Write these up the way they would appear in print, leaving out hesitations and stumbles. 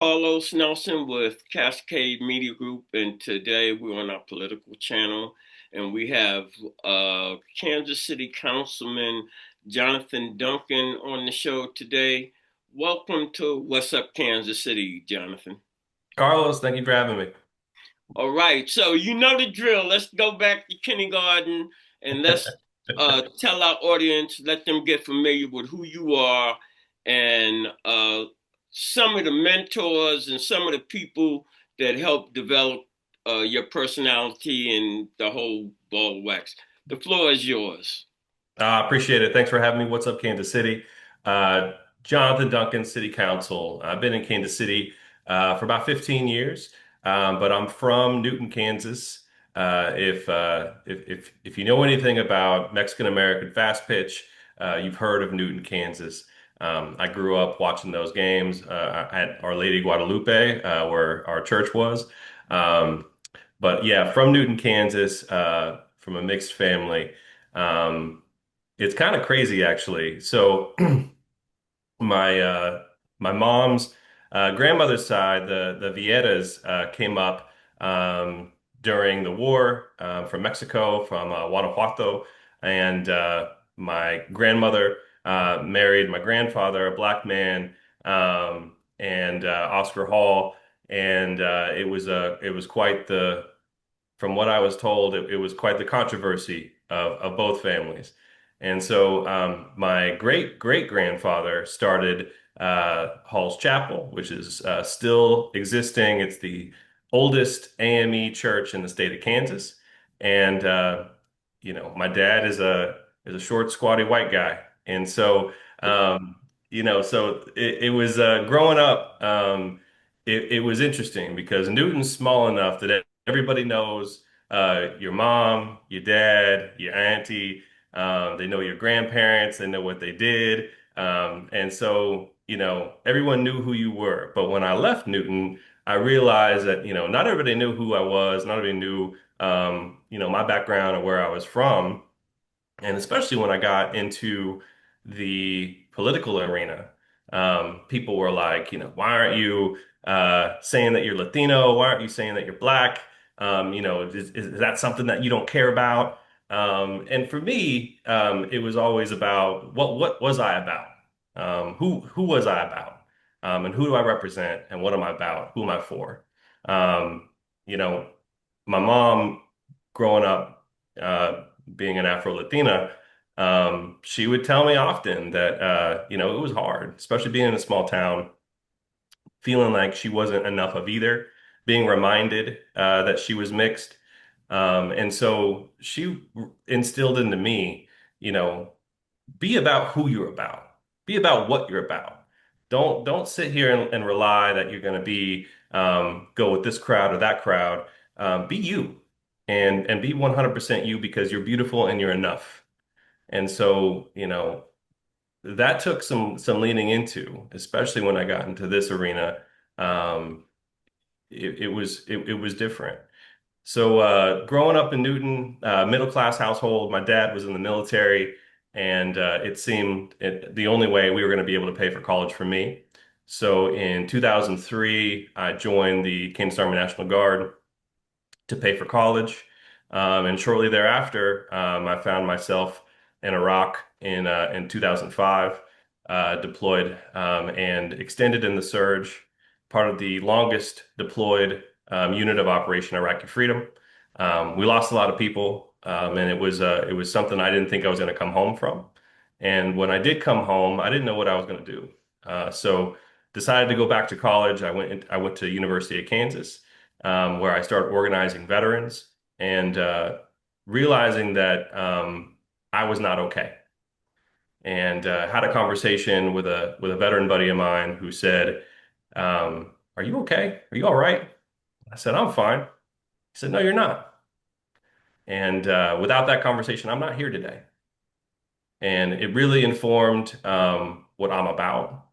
Carlos Nelson with Cascade Media Group, and today we're on our political channel, and we have Kansas City Councilman Jonathan Duncan on the show today. Welcome to What's Up, Kansas City, Jonathan. Carlos, thank you for having me. All right, so you know the drill. Let's go back to kindergarten and let's tell our audience, let them get familiar with who you are and some of the mentors and some of the people that help develop your personality and the whole ball of wax. The floor is yours. Appreciate it. Thanks for having me. What's up, Kansas City? Uh, Jonathan Duncan, City Council. I've been in Kansas City for about 15 years, but I'm from Newton, Kansas. If you know anything about Mexican American fast pitch, you've heard of Newton, Kansas. I grew up watching those games at Our Lady Guadalupe, where our church was. Um, but yeah, from Newton, Kansas, from a mixed family. Um, it's kind of crazy actually. So my my mom's grandmother's side, the Vietas, came up during the war from Mexico, from Guanajuato, and my grandmother married my grandfather, a black man, and Oscar Hall, and it was quite the from what I was told, it was quite the controversy of both families. And so my great great grandfather started Hall's Chapel, which is still existing. It's the oldest AME church in the state of Kansas. And my dad is a short, squatty white guy. And so so it was growing up. It was interesting because Newton's small enough that everybody knows your mom, your dad, your auntie. They know your grandparents. They know what they did. And so, everyone knew who you were. But when I left Newton, I realized that, not everybody knew who I was. Not everybody knew, my background or where I was from. And especially when I got into the political arena, people were like, why aren't you saying that you're Latino? Why aren't you saying that you're black? Is that something that you don't care about? And for me, it was always about what was I about? Who was I about? And who do I represent? And what am I about? Who am I for? Um, you know, my mom growing up. Being an Afro-Latina, she would tell me often that it was hard, especially being in a small town, feeling like she wasn't enough of either, being reminded that she was mixed. And so she instilled into me, you know, be about who you're about. Be about what you're about. Don't sit here and rely that you're going to be go with this crowd or that crowd. Be you and be 100% you because you're beautiful and you're enough. And so, that took some leaning into, especially when I got into this arena. Um, it was different. So growing up in Newton, middle class household, my dad was in the military, and the only way we were going to be able to pay for college for me. So in 2003, I joined the Kansas Army National Guard to pay for college. And shortly thereafter, I found myself in Iraq in 2005, deployed and extended in the surge, part of the longest deployed unit of Operation Iraqi Freedom. We lost a lot of people, and it was something I didn't think I was going to come home from. And when I did come home, I didn't know what I was going to do. So decided to go back to college. I went to University of Kansas, where I started organizing veterans and realizing that I was not okay. And had a conversation with a veteran buddy of mine who said, "Are you okay? Are you all right?" I said, "I'm fine." He said, "No, you're not." And without that conversation, I'm not here today. And it really informed what I'm about,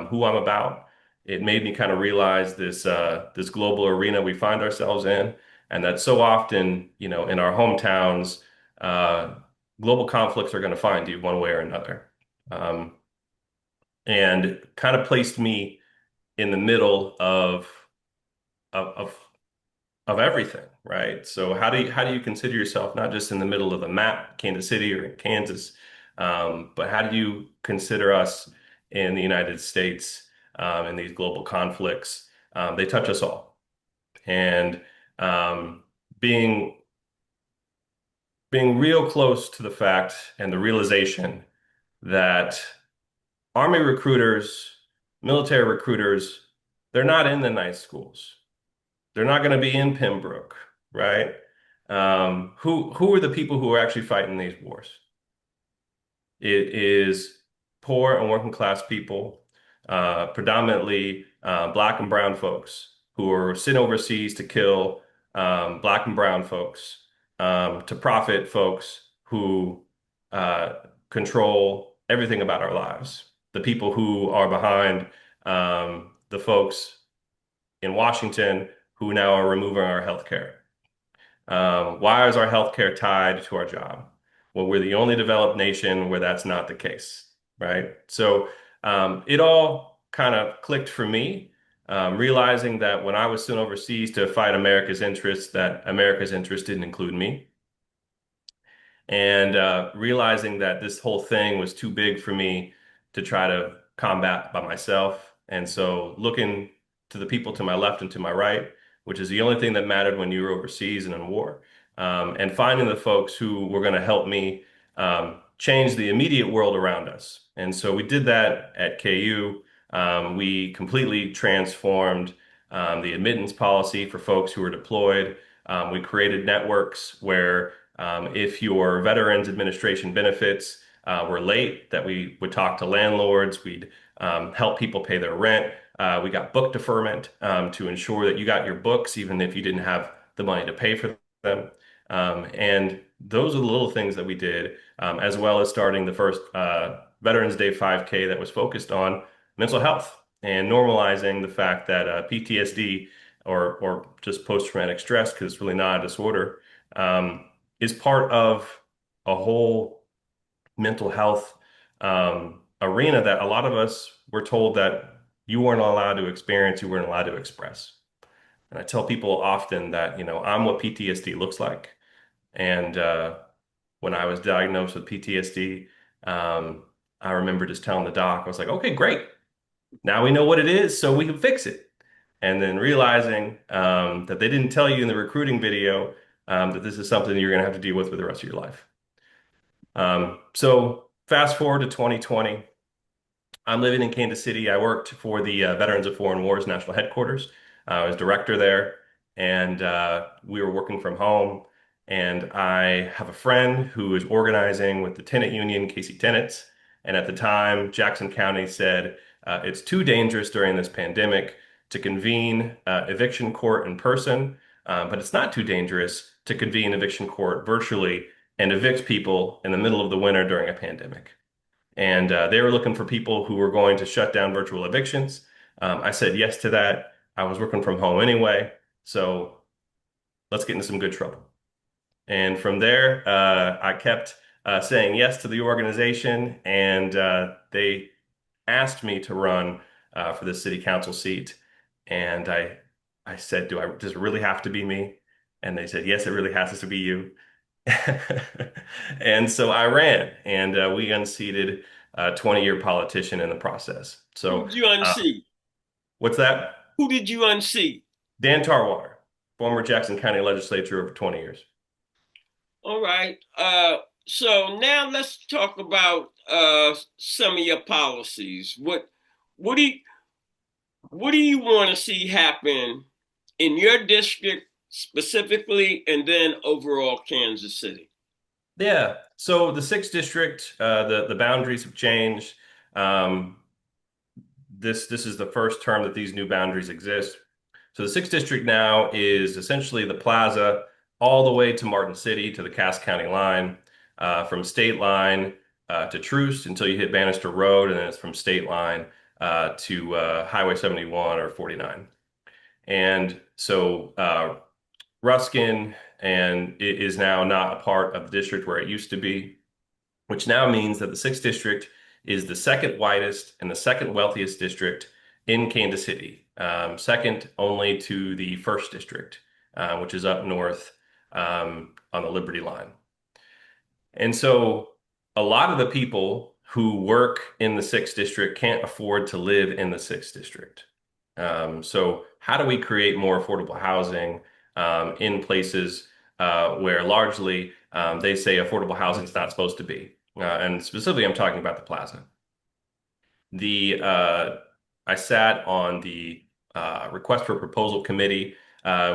who I'm about. It made me kind of realize this global arena we find ourselves in, and that so often, in our hometowns, uh, global conflicts are going to find you one way or another, um, and kind of placed me in the middle of of of everything, right? So how do you consider yourself not just in the middle of the map, Kansas City or in Kansas, but how do you consider us in the United States in these global conflicts? They touch us all, and um, being being real close to the fact and the realization that Army recruiters, military recruiters, they're not in the nice schools. They're not going to be in Pembroke, right? Who are the people who are actually fighting these wars? It is poor and working class people, predominantly black and brown folks who are sent overseas to kill black and brown folks, to profit folks who uh, control everything about our lives. The people who are behind the folks in Washington who now are removing our health care. Why is our healthcare tied to our job? Well, we're the only developed nation where that's not the case, right? So it all kind of clicked for me, realizing that when I was sent overseas to fight America's interests, that America's interests didn't include me, and realizing that this whole thing was too big for me to try to combat by myself. And so looking to the people to my left and to my right, which is the only thing that mattered when you were overseas and in war, and finding the folks who were going to help me change the immediate world around us. And so we did that at KU. We completely transformed the admittance policy for folks who were deployed. We created networks where if your Veterans Administration benefits were late, that we would talk to landlords, we'd help people pay their rent. We got book deferment to ensure that you got your books even if you didn't have the money to pay for them. And those are the little things that we did, as well as starting the first Veterans Day 5K that was focused on mental health and normalizing the fact that PTSD or just post-traumatic stress, because it's really not a disorder, is part of a whole mental health arena that a lot of us were told that you weren't allowed to experience, you weren't allowed to express. And I tell people often that, I'm what PTSD looks like. And when I was diagnosed with PTSD, I remember just telling the doc, I was like, okay, great. Now we know what it is, so we can fix it. And then realizing that they didn't tell you in the recruiting video that this is something you're going to have to deal with the rest of your life. So fast forward to 2020. I'm living in Kansas City. I worked for the Veterans of Foreign Wars National Headquarters. I was director there, and we were working from home. And I have a friend who is organizing with the tenant union, Casey Tenants. And at the time, Jackson County said it's too dangerous during this pandemic to convene eviction court in person, but it's not too dangerous to convene eviction court virtually and evict people in the middle of the winter during a pandemic. And they were looking for people who were going to shut down virtual evictions. I said yes to that. I was working from home anyway, so let's get into some good trouble. And from there, I kept saying yes to the organization, and they asked me to run for the city council seat. And I said, does it really have to be me? And they said, yes, it really has to be you. And so I ran, and we unseated a 20-year politician in the process. Who So, did you unseat? what's that? Who did you unseat? Dan Tarwater, former Jackson County legislature over 20 years. All right. So now let's talk about some of your policies. What do you, what do you want to see happen in your district specifically, and then overall Kansas City? Yeah. So the sixth district, the boundaries have changed. Um, this is the first term that these new boundaries exist. So the sixth district now is essentially the plaza all the way to Martin City to the Cass County line, from state line to Troost until you hit Bannister Road, and then it's from state line to Highway 71 or 49. And so Ruskin and it is now not a part of the district where it used to be, which now means that the sixth district is the second widest and the second wealthiest district in Kansas City, second only to the First District, which is up north on the Liberty Line. And so a lot of the people who work in the Sixth District can't afford to live in the Sixth District. So how do we create more affordable housing in places where largely they say affordable housing is not supposed to be? And specifically, I'm talking about the plaza. The I sat on the request for proposal committee,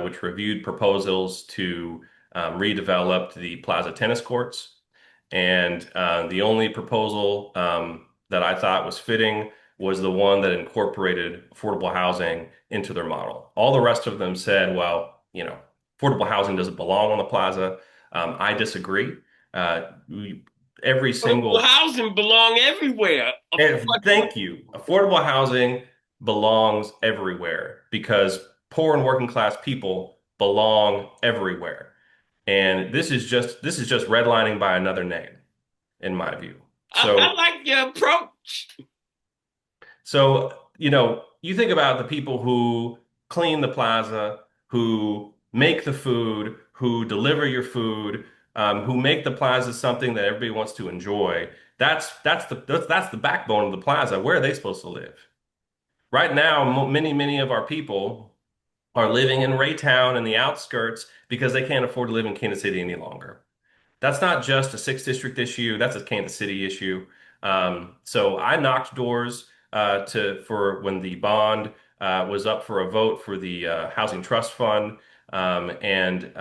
which reviewed proposals to redevelop the plaza tennis courts. And the only proposal that I thought was fitting was the one that incorporated affordable housing into their model. All the rest of them said, well, affordable housing doesn't belong on the plaza. I disagree. We, every Affordable single housing belong everywhere. Thank you. Affordable housing belongs everywhere because poor and working class people belong everywhere. And this is just redlining by another name, in my view. I So like your approach. you think about the people who clean the plaza, who make the food, who deliver your food, who make the plaza something that everybody wants to enjoy. That's the backbone of the plaza. Where are they supposed to live? Right now, many of our people are living in Raytown and the outskirts because they can't afford to live in Kansas City any longer. That's not just a sixth district issue. That's a Kansas City issue. So I knocked doors for when the bond was up for a vote for the Housing Trust Fund, and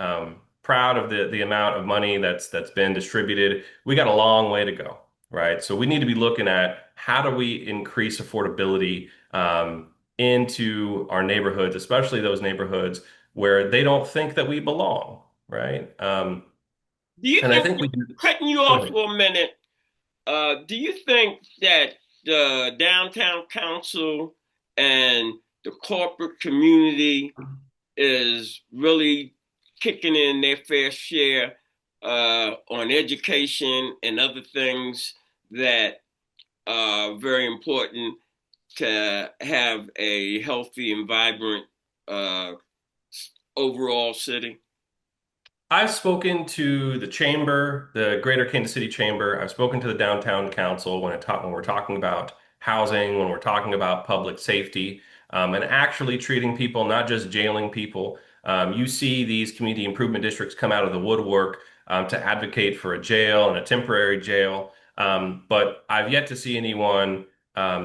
proud of the amount of money that's been distributed. We got a long way to go, right? So we need to be looking at how do we increase affordability into our neighborhoods, especially those neighborhoods where they don't think that we belong, right? Do you And I think, think we do. cutting you Go off ahead. for a minute, do you think that the downtown council and the corporate community is really kicking in their fair share on education and other things that are very important to have a healthy and vibrant uh, overall city? I've spoken to the chamber, the Greater Kansas City Chamber. I've spoken to the downtown council when we're talking about housing, when we're talking about public safety, and actually treating people, not just jailing people. You see these community improvement districts come out of the woodwork to advocate for a jail and a temporary jail. But I've yet to see anyone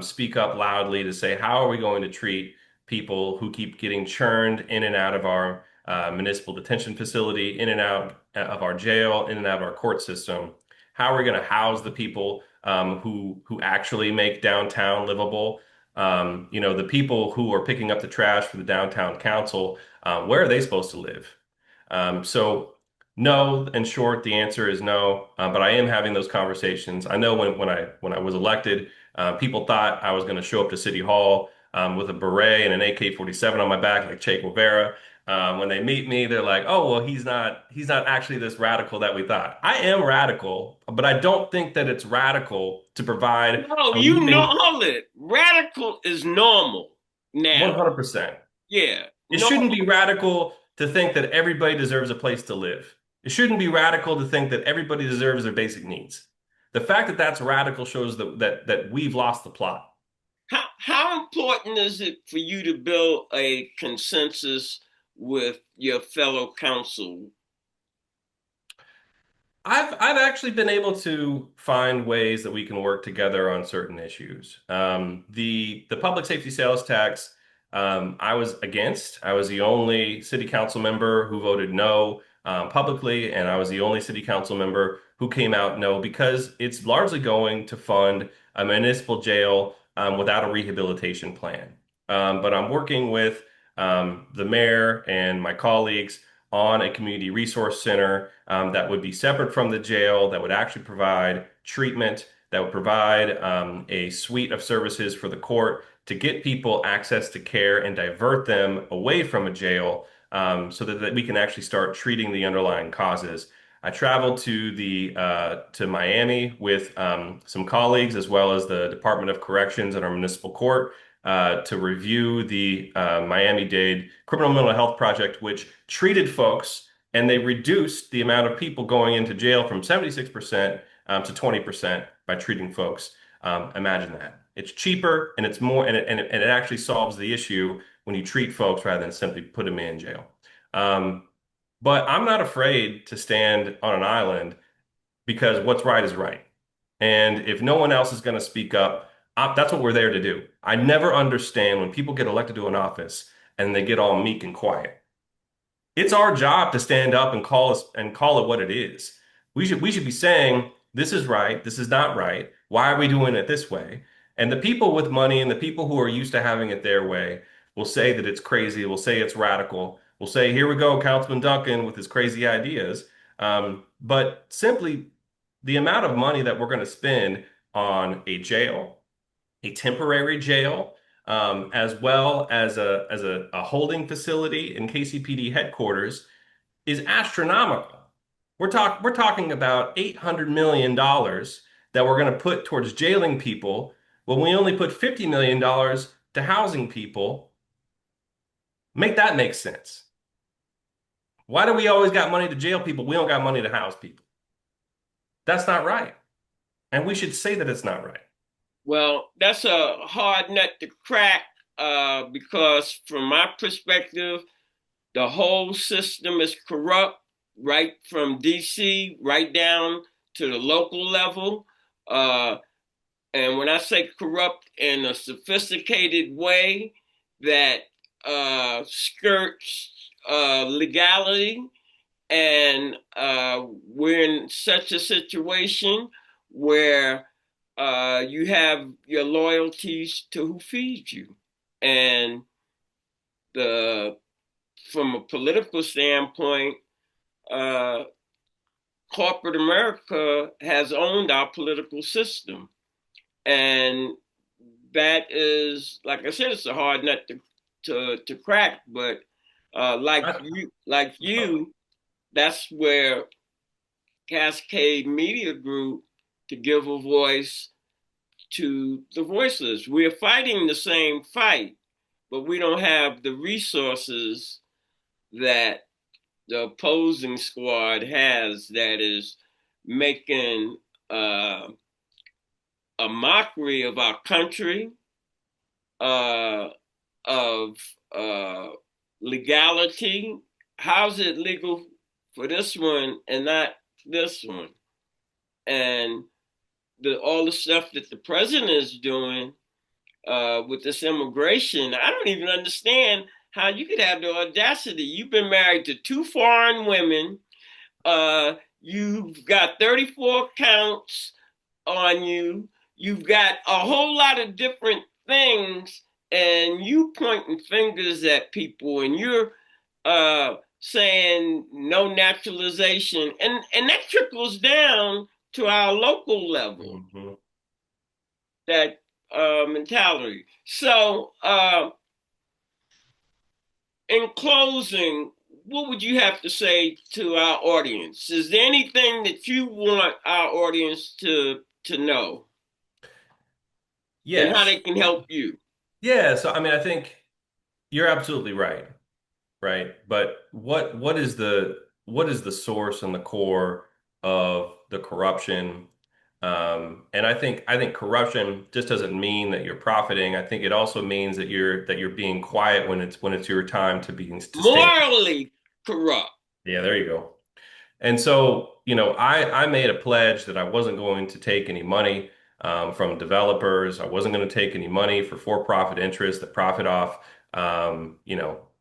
speak up loudly to say, how are we going to treat people who keep getting churned in and out of our municipal detention facility, in and out of our jail, in and out of our court system? How are we going to house the people who actually make downtown livable? The people who are picking up the trash for the downtown council, where are they supposed to live? So no, in short, the answer is no. But I am having those conversations. I know when I was elected, people thought I was going to show up to City Hall with a beret and an AK-47 on my back, like Che Guevara. When they meet me, they're like, "Oh, well, he's not actually this radical that we thought." I am radical, but I don't think that it's radical to provide No, a you know, living hold it. Radical is normal now. 100%. Yeah, It no. shouldn't be radical to think that everybody deserves a place to live. It shouldn't be radical to think that everybody deserves their basic needs. The fact that that's radical shows that we've lost the plot. How important is it for you to build a consensus with your fellow council? I've actually been able to find ways that we can work together on certain issues. The public safety sales tax, I was against. I was the only city council member who voted no publicly, and I was the only city council member who came out no because it's largely going to fund a municipal jail without a rehabilitation plan. But I'm working with the mayor and my colleagues on a community resource center that would be separate from the jail, that would actually provide treatment, that would provide a suite of services for the court to get people access to care and divert them away from a jail so that we can actually start treating the underlying causes. I traveled to Miami with some colleagues as well as the Department of Corrections and our municipal court to review the Miami-Dade Criminal Mental Health Project, which treated folks and they reduced the amount of people going into jail from 76% to 20% by treating folks. Imagine that. It's cheaper and it's more, and it actually solves the issue when you treat folks rather than simply put them in jail. Um, but I'm not afraid to stand on an island because what's right is right. And if no one else is going to speak up, that's what we're there to do. I never understand when people get elected to an office and they get all meek and quiet. It's our job to stand up and call it what it is. We should be saying this is right, this is not right. Why are we doing it this way? And the people with money and the people who are used to having it their way will say that it's crazy, will say it's radical, will say, here we go, Councilman Duncan with his crazy ideas. But simply the amount of money that we're going to spend on a jail, a temporary jail, as well as a holding facility in KCPD headquarters is astronomical. We're talking about $800 million that we're going to put towards jailing people when we only put $50 million to housing people. Make that make sense. Why do we always got money to jail people? We don't got money to house people. That's not right. And we should say that it's not right. Well, that's a hard nut to crack because, from my perspective, the whole system is corrupt, right from DC right down to the local level. Uh, and when I say corrupt in a sophisticated way that skirts legality, and we're in such a situation where you have your loyalties to who feeds you. And the from a political standpoint, uh, corporate America has owned our political system. And that is, like I said, it's a hard nut to crack. But I, like you, that's where Cascade Media Group to give a voice to the voiceless. We're fighting the same fight, but we don't have the resources that the opposing squad has that is making a mockery of our country, uh, of uh, legality. How's it legal for this one and not this one? And all the stuff that the president is doing with this immigration, I don't even understand how you could have the audacity. You've been married to two foreign women. You've got 34 counts on you. You've got a whole lot of different things, and you pointing fingers at people, and you're saying no naturalization, and that trickles down to our local level. Mhm. That mentality. So, in closing, what would you have to say to our audience? Is there anything that you want our audience to know and how Yes. they can help you? Yeah. So, I mean, I think you're absolutely right. Right? But what is the source and the core of the corruption? And I think corruption just doesn't mean that you're profiting. I think it also means that you're being quiet when it's your time to stand. Morally corrupt. Yeah, there you go. And so, I made a pledge that I wasn't going to take any money from developers. I wasn't going to take any money for-profit interests that profit off,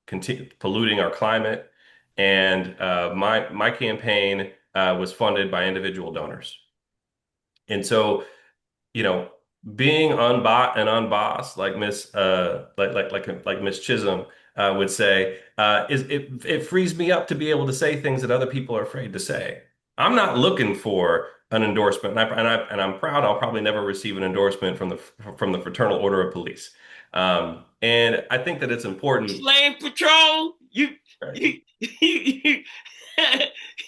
continue polluting our climate. And my campaign was funded by individual donors. And so, you know, being unbought and unbossed, like Miss Chisholm would say, is it frees me up to be able to say things that other people are afraid to say. I'm not looking for an endorsement, and I'm proud I'll probably never receive an endorsement from the Fraternal Order of Police. And I think that it's important. Slave patrol. Right? You,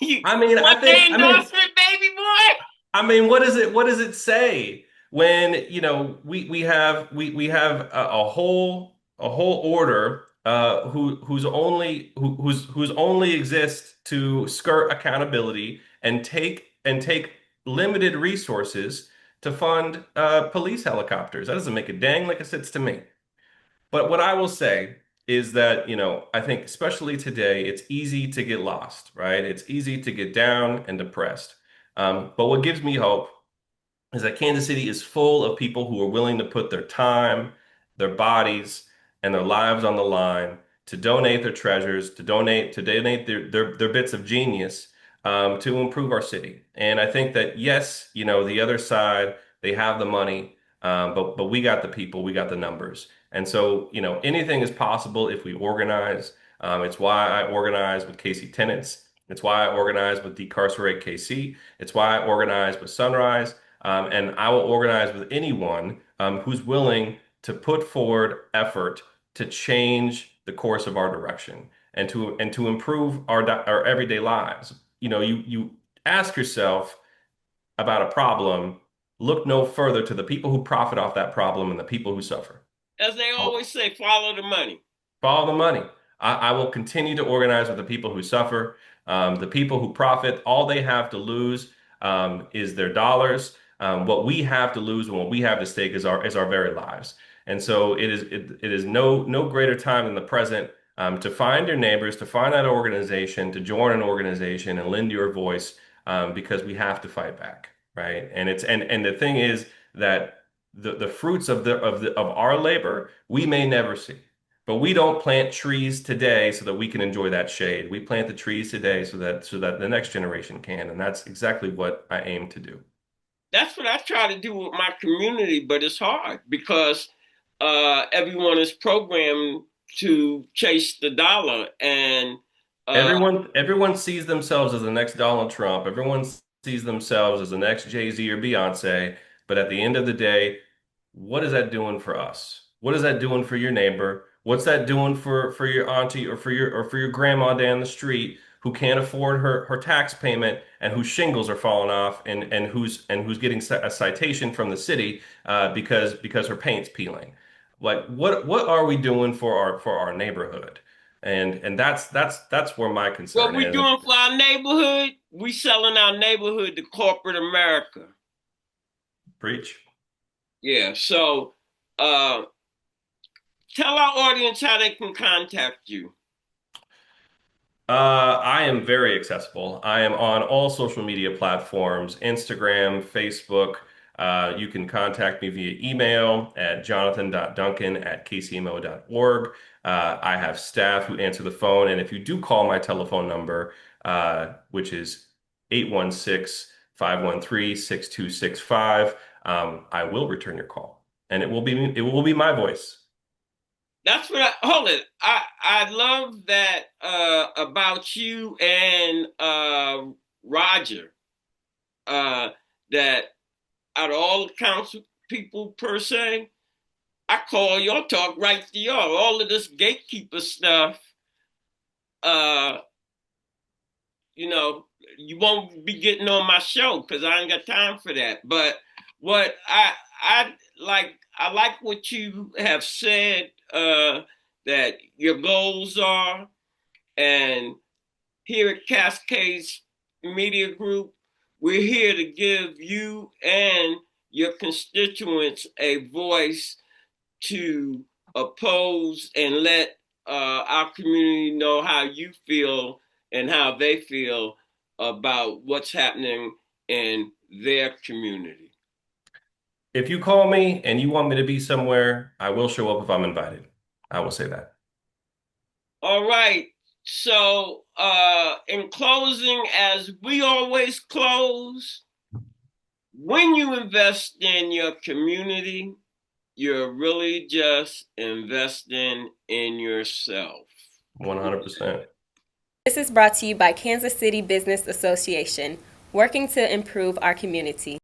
you I mean, want the endorsement, baby boy? I mean, what does it say? when we have a whole order whose only exists to skirt accountability and take limited resources to fund police helicopters. That doesn't make a dang lick of sense to me. But what I will say is that, I think especially today, it's easy to get lost, right? It's easy to get down and depressed. But what gives me hope is that Kansas City is full of people who are willing to put their time, their bodies, and their lives on the line to donate their treasures, to donate their bits of genius to improve our city. And I think that yes, the other side, they have the money, but we got the people, we got the numbers. And so, anything is possible if we organize. It's why I organize with KC Tenants. It's why I organize with Decarcerate KC. It's why I organize with Sunrise. And I will organize with anyone who's willing to put forward effort to change the course of our direction and to improve our everyday lives. You ask yourself about a problem, look no further to the people who profit off that problem and the people who suffer. As they always say, follow the money. Follow the money. I will continue to organize with the people who suffer, the people who profit. All they have to lose is their dollars. What we have to lose and what we have to stake is our very lives. And so it is no greater time than the present to find your neighbors, to find that organization, to join an organization and lend your voice because we have to fight back, right? And the thing is that the fruits of our labor we may never see. But we don't plant trees today so that we can enjoy that shade. We plant the trees today so that the next generation can, and that's exactly what I aim to do. That's what I try to do with my community, but it's hard because everyone is programmed to chase the dollar, and uh, Everyone sees themselves as the next Donald Trump. Everyone sees themselves as the next Jay-Z or Beyonce. But at the end of the day, what is that doing for us? What is that doing for your neighbor? What's that doing for your auntie or for your grandma down the street who can't afford her tax payment and whose shingles are falling off and who's getting a citation from the city because her paint's peeling? Like what are we doing for our neighborhood? And that's where my what concern we is. doing for our neighborhood, we selling our neighborhood to corporate America. Preach. Yeah, so uh, tell our audience how they can contact you. I am very accessible. I am on all social media platforms, Instagram, Facebook. You can contact me via email at jonathan.duncan@kcmo.org. I have staff who answer the phone, and if you do call my telephone number, which is 816-513-6265, I will return your call, and it will be my voice. That's what hold it. I love that about you and Roger. Uh, that out of all the council people per se, I call y'all talk right to y'all. All of this gatekeeper stuff, uh, you know, you won't be getting on my show because I ain't got time for that. But what I like what you have said that your goals are, and here at Cascades Media Group, we're here to give you and your constituents a voice to oppose and let our community know how you feel and how they feel about what's happening in their community. If you call me and you want me to be somewhere, I will show up if I'm invited. I will say that. All right. So, in closing, as we always close, when you invest in your community, you're really just investing in yourself. 100%. This is brought to you by Kansas City Business Association, working to improve our community.